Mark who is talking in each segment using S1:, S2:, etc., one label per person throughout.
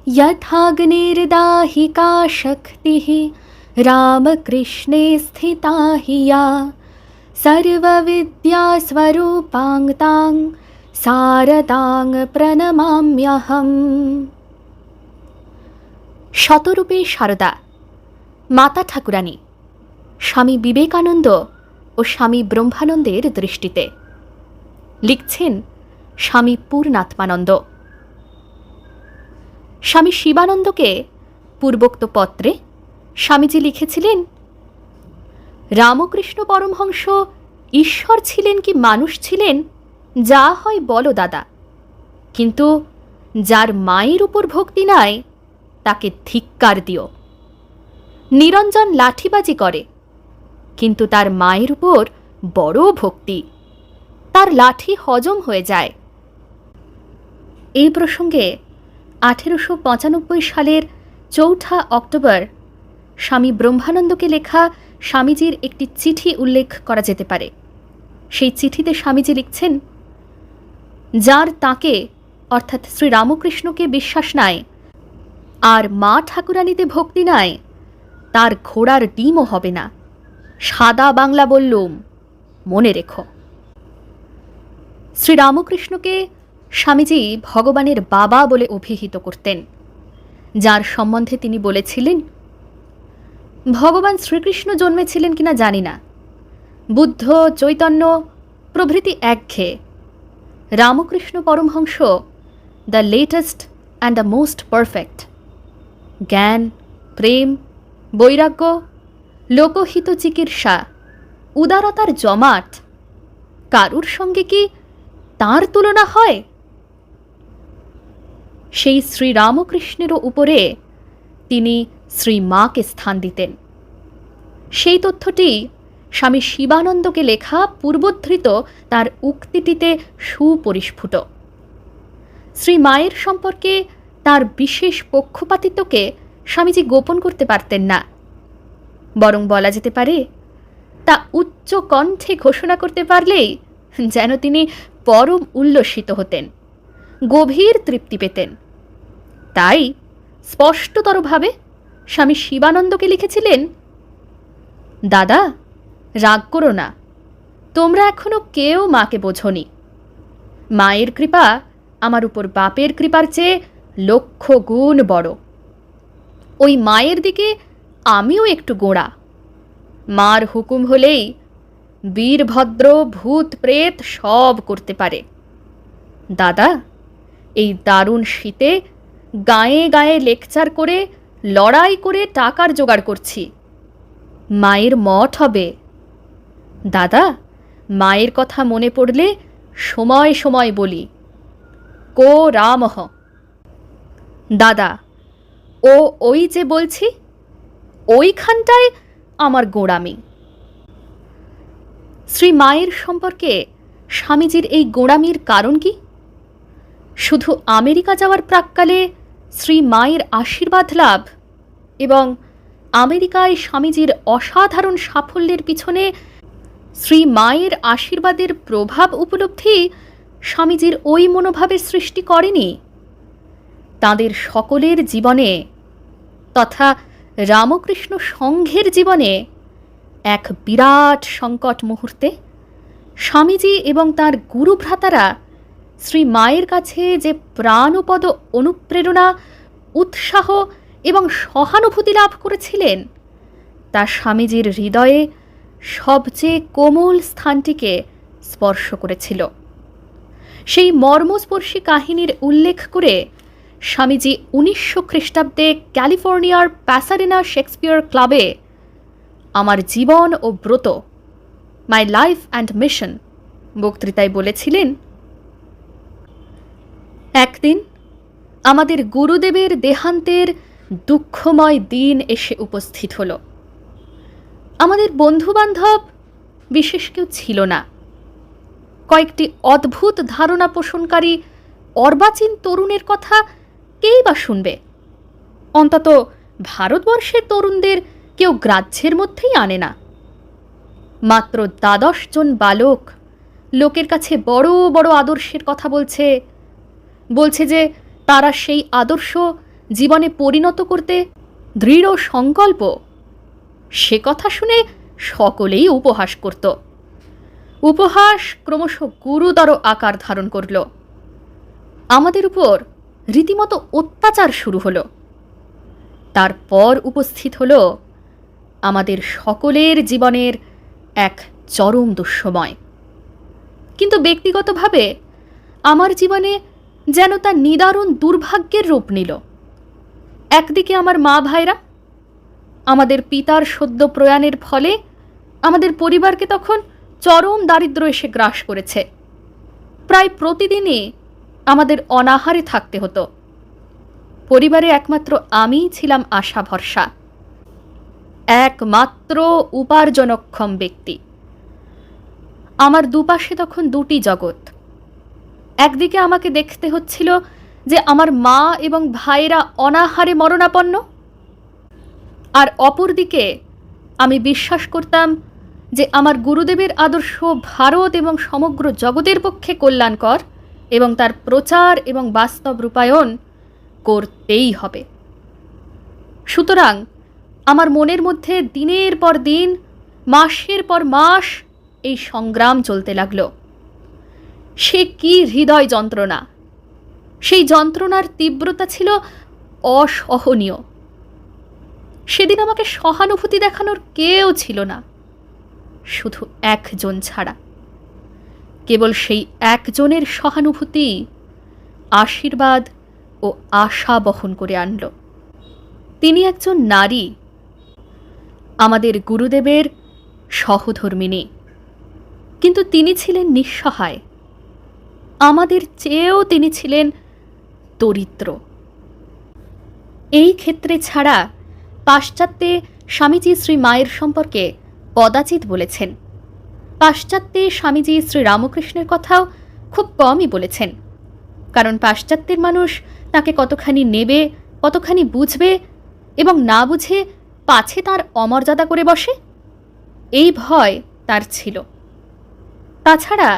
S1: यथाग्निर्दाहिका शक्तिः रामकृष्णे स्थिता हि या सर्वविद्यास्वरूपाङ् शारदां प्रणमाम्यहम्। শতরূপে সারদা মাতা ঠাকুরানী স্বামী বিবেকানন্দ ও স্বামী ব্রহ্মানন্দের দৃষ্টিতে। লিখছেন স্বামী পূর্ণাত্মানন্দ। স্বামী শিবানন্দকে পূর্বোক্ত পত্রে স্বামীজি লিখেছিলেন, রামকৃষ্ণ পরমহংস ঈশ্বর ছিলেন কি মানুষ ছিলেন যা হয় বলো দাদা, কিন্তু যার মায়ের উপর ভক্তি নাই তাকে ধিক্কার দিও। নিরঞ্জন লাঠিবাজি করে, কিন্তু তার মায়ের উপর বড় ভক্তি, তার লাঠি হজম হয়ে যায়। এই প্রসঙ্গে 1895 সালের 4 অক্টোবর স্বামী ব্রহ্মানন্দকে লেখা স্বামীজির একটি চিঠি উল্লেখ করা যেতে পারে। সেই চিঠিতে স্বামীজি লিখছেন, যার তাকে অর্থাৎ শ্রী রামকৃষ্ণকে বিশ্বাস নাই আর মা ঠাকুরানীতে ভক্তি নাই, তার ঘোড়ার ডিমও হবে না। সাদা বাংলা বললুম, মনে রেখো। শ্রী রামকৃষ্ণকে স্বামীজি ভগবানের বাবা বলে অভিহিত করতেন, যার সম্বন্ধে তিনি বলেছিলেন, ভগবান শ্রীকৃষ্ণ জন্মেছিলেন কিনা জানি না, বুদ্ধ চৈতন্য প্রভৃতি একঘেয়ে, Ramakrishna Paramahamsa the latest and the most perfect. জ্ঞান, প্রেম, বৈরাগ্য, লোকহিত চিকিৎসা, উদারতার জমাট, কারুর সঙ্গে কি তার তুলনা হয়? সেই শ্রীরামকৃষ্ণেরও উপরে তিনি শ্রীমাকে স্থান দিতেন। সেই তথ্যটি স্বামী শিবানন্দকে লেখা পূর্বোদ্ধৃত তার উক্তিটিতে সুপরিস্ফুট। শ্রীমায়ের সম্পর্কে তার বিশেষ পক্ষপাতিত্বকে স্বামীজি গোপন করতে পারতেন না, বরং বলা যেতে পারে তা উচ্চ কণ্ঠে ঘোষণা করতে পারলেই যেন তিনি পরম উল্লসিত হতেন, গভীর তৃপ্তি পেতেন। তাই স্পষ্টতরভাবে স্বামী শিবানন্দকে লিখেছিলেন, দাদা রাগ করো না, তোমরা এখনো কেউ মাকে বোঝনি। মায়ের কৃপা আমার উপর বাপের কৃপার চেয়ে লক্ষ গুণ বড়। ওই মায়ের দিকে আমিও একটু গোঁড়া। মার হুকুম হলেই বীরভদ্র ভূত প্রেত সব করতে পারে। দাদা এই দারুণ শীতে গায়ে গায়ে লেকচার করে লড়াই করে টাকার জোগাড় করছি, মায়ের মঠ হবে। দাদা মায়ের কথা মনে পড়লে সময় সময় বলি, কো রামহ। দাদা ও ওই যে বলছি, ওইখানটায় আমার গোঁড়ামি। শ্রী মায়ের সম্পর্কে স্বামীজির এই গোঁড়ামির কারণ কি? শুধু আমেরিকা যাওয়ার প্রাক্কালে শ্রী মায়ের আশীর্বাদ লাভ এবং আমেরিকায় স্বামীজির অসাধারণ সাফল্যের পিছনে শ্রী মায়ের আশীর্বাদের প্রভাব উপলব্ধি স্বামীজির ওই মনোভাবের সৃষ্টি করেনি? তাঁদের সকলের জীবনে তথা রামকৃষ্ণ সংঘের জীবনে এক বিরাট সংকট মুহূর্তে স্বামীজি এবং তাঁর গুরুভ্রাতারা শ্রী মায়ের কাছে যে প্রাণপদ অনুপ্রেরণা, উৎসাহ এবং সহানুভূতি লাভ করেছিলেন, তা স্বামীজির হৃদয়ে সবচেয়ে কোমল স্থানটিকে স্পর্শ করেছিল। সেই মর্মস্পর্শী কাহিনীর উল্লেখ করে স্বামীজি 1900 খ্রিস্টাব্দে ক্যালিফোর্নিয়ার প্যাসাডেনা শেক্সপিয়ার ক্লাবে আমার জীবন ও ব্রত, মাই লাইফ অ্যান্ড মিশন বক্তৃতায় বলেছিলেন, একদিন আমাদের গুরুদেবের দেহান্তের দুঃখময় দিন এসে উপস্থিত হল। আমাদের বন্ধুবান্ধব বিশেষ কেউ ছিল না। কয়েকটি অদ্ভুত ধারণা পোষণকারী অর্বাচীন তরুণের কথা কেই বা শুনবে? অন্তত ভারতবর্ষের তরুণদের কেউ গ্রাহ্যের মধ্যেই আনে না। মাত্র 12 জন বালক লোকের কাছে বড় বড় আদর্শের কথা বলছে যে তারা সেই আদর্শ জীবনে পরিণত করতে দৃঢ় সংকল্প, সে কথা শুনে সকলেই উপহাস করত। উপহাস ক্রমশ গুরুতর আকার ধারণ করল। আমাদের উপর রীতিমতো অত্যাচার শুরু হলো। তারপর উপস্থিত হলো আমাদের সকলের জীবনের এক চরম দুঃসময়। কিন্তু ব্যক্তিগতভাবে আমার জীবনে যেন তা নিদারুণ দুর্ভাগ্যের রূপ নিল। একদিকে আমার মা ভাইরা, আমাদের পিতার সদ্য প্রয়াণের ফলে আমাদের পরিবারকে তখন চরম দারিদ্র্য এসে গ্রাস করেছে। প্রায় প্রতিদিনই আমাদের অনাহারে থাকতে হতো। পরিবারে একমাত্র আমিই ছিলাম আশা ভরসা, একমাত্র উপার্জনক্ষম ব্যক্তি। আমার দুপাশে তখন দুটি জগৎ। একদিকে আমাকে দেখতে হচ্ছিল যে আমার মা এবং ভাইরা অনাহারে মরণাপন্ন, আর অপরদিকে আমি বিশ্বাস করতাম যে আমার গুরুদেবের আদর্শ ভারত এবং সমগ্র জগতের পক্ষে কল্যাণকর এবং তার প্রচার এবং বাস্তব রূপায়ণ করতেই হবে। সুতরাং আমার মনের মধ্যে দিনের পর দিন, মাসের পর মাস এই সংগ্রাম চলতে লাগলো। সে কি হৃদয় যন্ত্রণা! সেই যন্ত্রণার তীব্রতা ছিল অসহনীয়। সেদিন আমাকে সহানুভূতি দেখানোর কেউ ছিল না, শুধু একজন ছাড়া। কেবল সেই একজনের সহানুভূতি আশীর্বাদ ও আশা বহন করে আনল। তিনি একজন নারী, আমাদের গুরুদেবের সহধর্মিণী। কিন্তু তিনি ছিলেন নিঃসহায়। আমাদের চেয়েও তিনি ছিলেন দরিদ্র। এই ক্ষেত্রে ছাড়া পাশ্চাত্যে স্বামীজি শ্রী মায়ের সম্পর্কে কদাচিৎ বলেছেন। পাশ্চাত্যে স্বামীজি শ্রী রামকৃষ্ণের কথাও খুব কমই বলেছেন, কারণ পাশ্চাত্যের মানুষ তাকে কতখানি নেবে, কতখানি বুঝবে এবং না বুঝে পাছে তার অমর্যাদা করে বসে, এই ভয় তার ছিল। তাছাড়া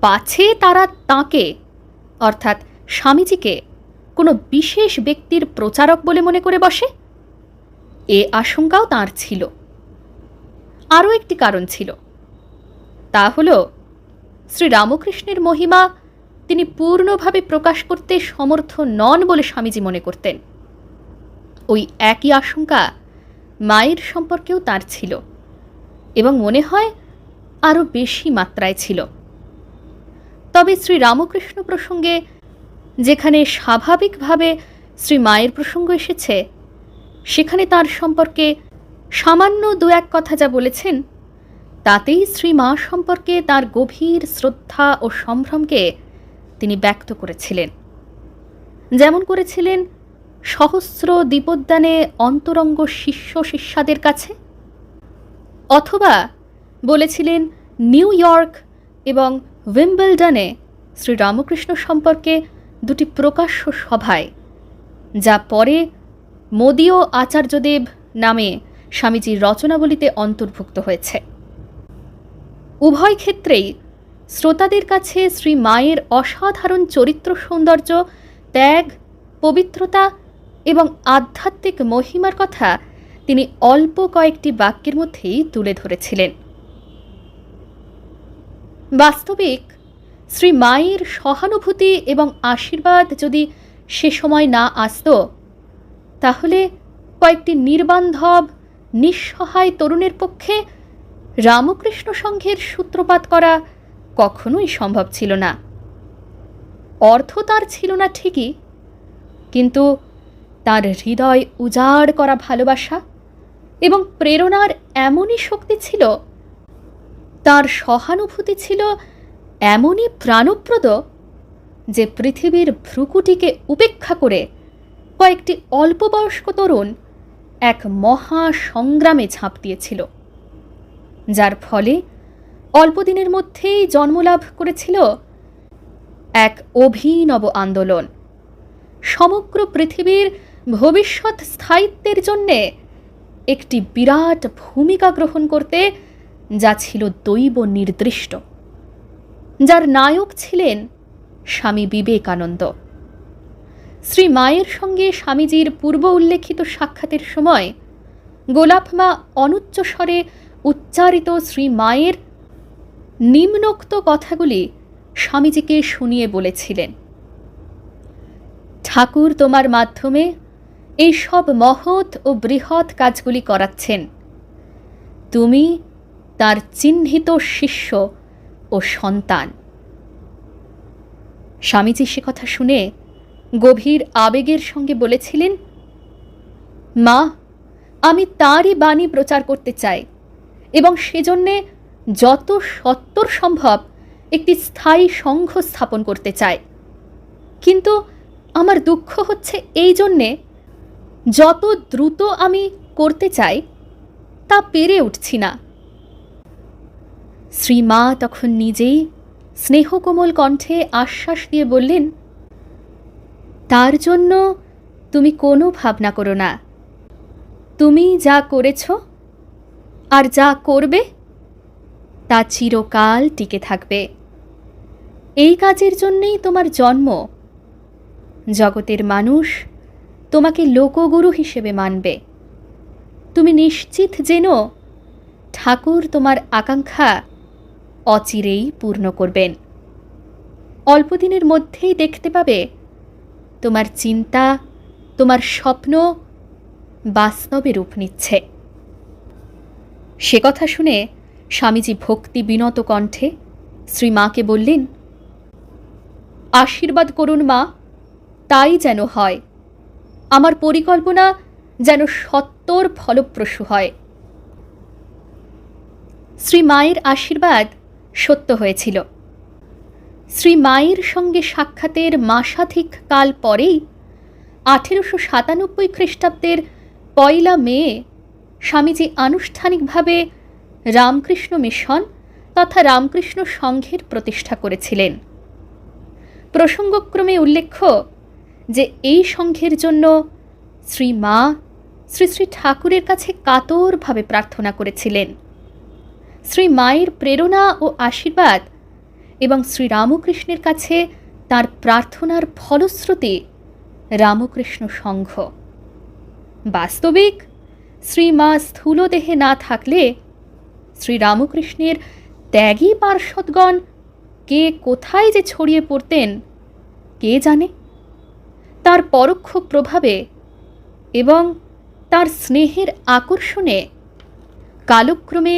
S1: পাছে তারা তাঁকে অর্থাৎ স্বামীজিকে কোনো বিশেষ ব্যক্তির প্রচারক বলে মনে করে বসে, এ আশঙ্কাও তাঁর ছিল। আরও একটি কারণ ছিল, তা হল শ্রী রামকৃষ্ণের মহিমা তিনি পূর্ণভাবে প্রকাশ করতে সমর্থ নন বলে স্বামীজি মনে করতেন। ওই একই আশঙ্কা মায়ের সম্পর্কেও তার ছিল এবং মনে হয় আরও বেশি মাত্রায় ছিল। তবে শ্রী রামকৃষ্ণ প্রসঙ্গে যেখানে স্বাভাবিকভাবে শ্রী মায়ের প্রসঙ্গ এসেছে, সেখানে তার সম্পর্কে সামান্য দু এক কথা যা বলেছেন, তাতেই শ্রী মা সম্পর্কে তার গভীর শ্রদ্ধা ও সম্ভ্রমকে তিনি ব্যক্ত করেছিলেন। যেমন করেছিলেন সহস্র দীপোদ্যানে অন্তরঙ্গ শিষ্য শিষ্যাদের কাছে, অথবা বলেছিলেন নিউ ইয়র্ক এবং উইম্বলডনে শ্রী রামকৃষ্ণ সম্পর্কে দুটি প্রকাশ্য সভায়, যা পরে মোদীয় আচার্যদেব নামে স্বামীজির রচনাবলিতে অন্তর্ভুক্ত হয়েছে। উভয় ক্ষেত্রেই শ্রোতাদের কাছে শ্রী মায়ের অসাধারণ চরিত্র সৌন্দর্য, ত্যাগ, পবিত্রতা এবং আধ্যাত্মিক মহিমার কথা তিনি অল্প কয়েকটি বাক্যের মধ্যেই তুলে ধরেছিলেন। বাস্তবিক শ্রী মায়ের সহানুভূতি এবং আশীর্বাদ যদি সে সময় না আসত, তাহলে কয়েকটি নির্বান্ধব নিঃসহায় তরুণের পক্ষে রামকৃষ্ণ সংঘের সূত্রপাত করা কখনোই সম্ভব ছিল না। অর্থ তার ছিল না ঠিকই, কিন্তু তার হৃদয় উজাড় করা ভালোবাসা এবং প্রেরণার এমনই শক্তি ছিল, তার সহানুভূতি ছিল এমনই প্রাণপ্রদ যে পৃথিবীর ভ্রুকুটিকে উপেক্ষা করে কয়েকটি অল্পবয়স্ক তরুণ এক মহা সংগ্রামে ঝাঁপ দিয়েছিল, যার ফলে অল্পদিনের মধ্যেই জন্মলাভ করেছিল এক অভিনব আন্দোলন, সমগ্র পৃথিবীর ভবিষ্যৎ স্থায়িত্বের জন্যে একটি বিরাট ভূমিকা গ্রহণ করতে, যা ছিল দৈব নির্দিষ্ট, যার নায়ক ছিলেন স্বামী বিবেকানন্দ। শ্রী মায়ের সঙ্গে স্বামীজির পূর্ব উল্লেখিত সাক্ষাতের সময় গোলাপমা অনুচ্চ স্বরে উচ্চারিত শ্রী মায়ের নিম্নোক্ত কথাগুলি স্বামীজিকে শুনিয়ে বলেছিলেন, ঠাকুর তোমার মাধ্যমে এই সব মহৎ ও বৃহৎ কাজগুলি করাচ্ছেন। তুমি তার চিহ্নিত শিষ্য ও সন্তান। স্বামীজি সে কথা শুনে গভীর আবেগের সঙ্গে বলেছিলেন, মা, আমি তারই বাণী প্রচার করতে চাই এবং সেজন্যে যত সত্বর সম্ভব একটি স্থায়ী সংঘ স্থাপন করতে চাই। কিন্তু আমার দুঃখ হচ্ছে এই জন্যে, যত দ্রুত আমি করতে চাই তা পেরে উঠছি না। শ্রীমা তখন নিজেই স্নেহকোমল কণ্ঠে আশ্বাস দিয়ে বললেন, তার জন্য তুমি কোনো ভাবনা করো না। তুমি যা করেছ আর যা করবে তা চিরকাল টিকে থাকবে। এই কাজের জন্যেই তোমার জন্ম। জগতের মানুষ তোমাকে লোকগুরু হিসেবে মানবে। তুমি নিশ্চিত যেন ঠাকুর তোমার আকাঙ্ক্ষা অচিরেই পূর্ণ করবেন। অল্পদিনের মধ্যেই দেখতে পাবে তোমার চিন্তা, তোমার স্বপ্ন বাস্তবে রূপ নিচ্ছে। সে কথা শুনে স্বামীজি ভক্তি বিনত কণ্ঠে শ্রীমাকে বললেন, আশীর্বাদ করুন মা, তাই যেন হয়। আমার পরিকল্পনা যেন সত্বর ফলপ্রসূ হয়। শ্রী মায়ের আশীর্বাদ সত্য হয়েছিল। শ্রী মায়ের সঙ্গে সাক্ষাতের মাসাধিক কাল পরেই 1897 খ্রিস্টাব্দের 1 মে স্বামীজি আনুষ্ঠানিকভাবে রামকৃষ্ণ মিশন তথা রামকৃষ্ণ সংঘের প্রতিষ্ঠা করেছিলেন। প্রসঙ্গক্রমে উল্লেখ্য যে এই সংঘের জন্য শ্রী মা শ্রী শ্রী ঠাকুরের কাছে কাতরভাবে প্রার্থনা করেছিলেন। শ্রী মায়ের প্রেরণা ও আশীর্বাদ এবং শ্রী রামকৃষ্ণের কাছে তার প্রার্থনার ফলশ্রুতি রামকৃষ্ণ সংঘ। বাস্তবিক শ্রী মা স্থূল দেহে না থাকলে শ্রী রামকৃষ্ণের ত্যাগী পার্ষদগণ কে কোথায় যে ছড়িয়ে পড়তেন কে জানে। তার পরোক্ষ প্রভাবে এবং তার স্নেহের আকর্ষণে কালক্রমে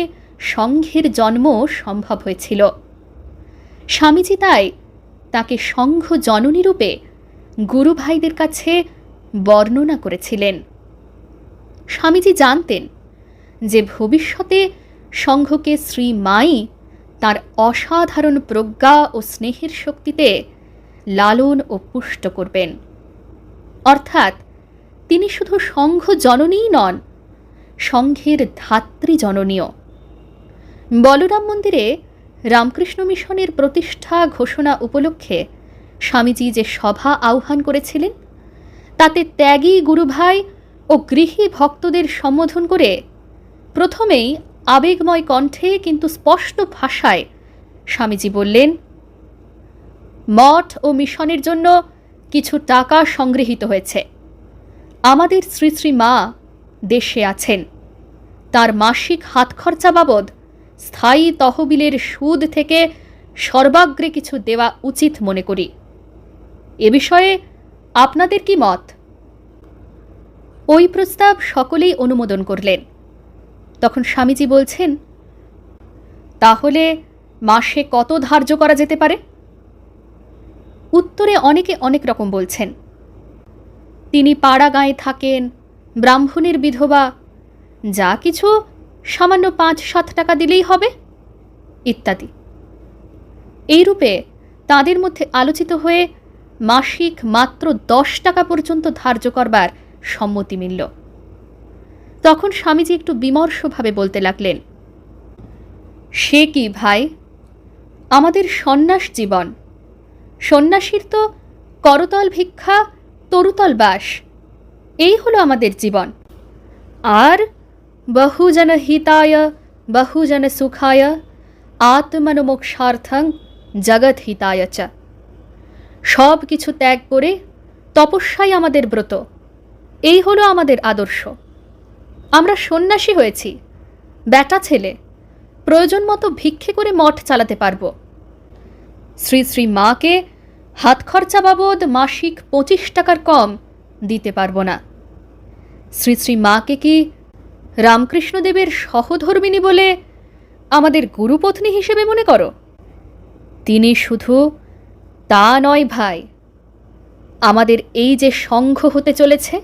S1: সংঘের জন্ম সম্ভব হয়েছিল। স্বামীজি তাই তাকে সংঘ জননী রূপে গুরু ভাইদের কাছে বর্ণনা করেছিলেন। স্বামীজি জানতেন যে ভবিষ্যতে সংঘকে শ্রী মাই তার অসাধারণ প্রজ্ঞা ও স্নেহের শক্তিতে লালন ও পুষ্ট করবেন। অর্থাৎ তিনি শুধু সংঘ জননীই নন, সংঘের ধাত্রী জননীয়। বলরাম মন্দিরে রামকৃষ্ণ মিশনের প্রতিষ্ঠা ঘোষণা উপলক্ষে স্বামীজি যে সভা আহ্বান করেছিলেন, তাতে ত্যাগী গুরুভাই ও গৃহী ভক্তদের সম্বোধন করে প্রথমেই আবেগময় কণ্ঠে কিন্তু স্পষ্ট ভাষায় স্বামীজি বললেন, মঠ ও মিশনের জন্য কিছু টাকা সংগৃহীত হয়েছে। আমাদের শ্রী শ্রী মা দেশে আছেন। তার মাসিক হাত খরচা বাবদ স্থায়ী তহবিলের সুদ থেকে সর্বাগ্রে কিছু দেওয়া উচিত মনে করি। এ বিষয়ে আপনাদের কি মত? ওই প্রস্তাব সকলেই অনুমোদন করলেন। তখন স্বামীজি বলছেন, তাহলে মাসে কত ধার্য করা যেতে পারে? উত্তরে অনেকে অনেক রকম বলছেন। তিনি পাড়া গাঁয়ে থাকেন, ব্রাহ্মণের বিধবা, যা কিছু সামান্য 5-7 টাকা দিলেই হবে, ইত্যাদি। এইরূপে তাদের মধ্যে আলোচিত হয়ে মাসিক মাত্র 10 টাকা পর্যন্ত ধার্য করবার সম্মতি মিলল। তখন স্বামীজি একটু বিমর্ষভাবে বলতে লাগলেন, সে কি ভাই, আমাদের সন্ন্যাস জীবন। সন্ন্যাসীর তো করতল ভিক্ষা, তরুতল বাস, এই হলো আমাদের জীবন। আর বহুজন হিতায় বহুজন সুখায় আত্মনমোক্ষার্থং জগৎ হিতায় চ, সব কিছু ত্যাগ করে তপস্যাই আমাদের ব্রত, এই হলো আমাদের আদর্শ। আমরা সন্ন্যাসী হয়েছি, বেটা ছেলে, প্রয়োজন মতো ভিক্ষে করে মঠ চালাতে পারব। শ্রী শ্রী মাকে হাত খরচা বাবদ মাসিক 25 টাকার কম দিতে পারব না। শ্রী শ্রী মাকে কি রামকৃষ্ণদেবের সহধর্মিণী বলে আমাদের গুরুপত্নী হিসেবে মনে করো? তিনি শুধু তা নয় ভাই, আমাদের এই যে সংঘ হতে চলেছে,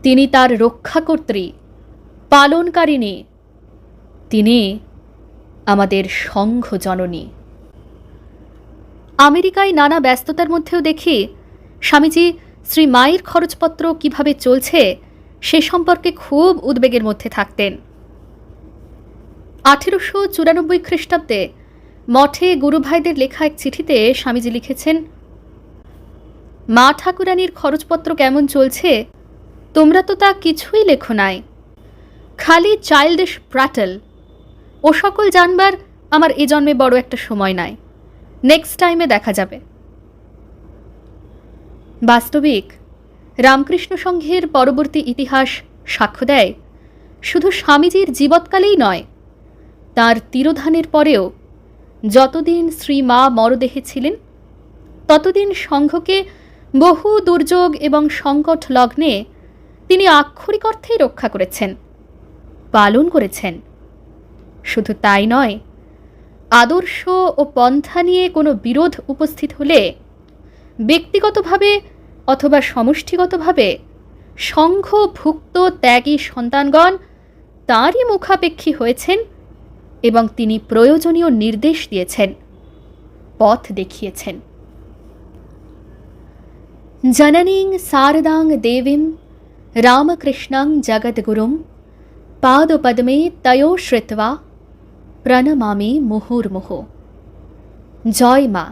S1: তিনি তার রক্ষাকর্ত্রী, পালনকারিণী, তিনি আমাদের সংঘ জননী। আমেরিকায় নানা ব্যস্ততার মধ্যেও দেখি স্বামীজি শ্রী মায়ের খরচপত্র কিভাবে চলছে সে সম্পর্কে খুব উদ্বেগের মধ্যে থাকতেন। 1894 খ্রিস্টাব্দে মঠে গুরুভাইদের লেখা এক চিঠিতে স্বামীজি লিখেছেন, মা ঠাকুরানীর খরচপত্র কেমন চলছে তোমরা তো তা কিছুই লেখো নাই, খালি চাইল্ডিশ প্র্যাটল। ও সকল জানবার আমার এ জন্মে বড় একটা সময় নাই, নেক্সট টাইমে দেখা যাবে। বাস্তবিক রামকৃষ্ণ সংঘের পরবর্তী ইতিহাস সাক্ষ্য দেয়, শুধু স্বামীজির জীবৎকালেই নয়, তাঁর তিরোধানের পরেও যতদিন শ্রী মা মরদেহে ছিলেন ততদিন সংঘকে বহু দুর্যোগ এবং সংকট লগ্নে তিনি আক্ষরিক অর্থেই রক্ষা করেছেন, পালন করেছেন। শুধু তাই নয়, আদর্শ ও পন্থা নিয়ে কোনো বিরোধ উপস্থিত হলে ব্যক্তিগতভাবে অথবা সমষ্টিগতভাবে সংঘভুক্ত ত্যাগী সন্তানগণ তাঁরই মুখাপেক্ষী হয়েছেন এবং তিনি প্রয়োজনীয় নির্দেশ দিয়েছেন, পথ দেখিয়েছেন। জননীং শারদাং দেবীম রামকৃষ্ণং জগদ্গুরুম পাদপদ্মে তয়োশ্রিত্বা প্রণমামি মুহুর্মুহু। জয় মা।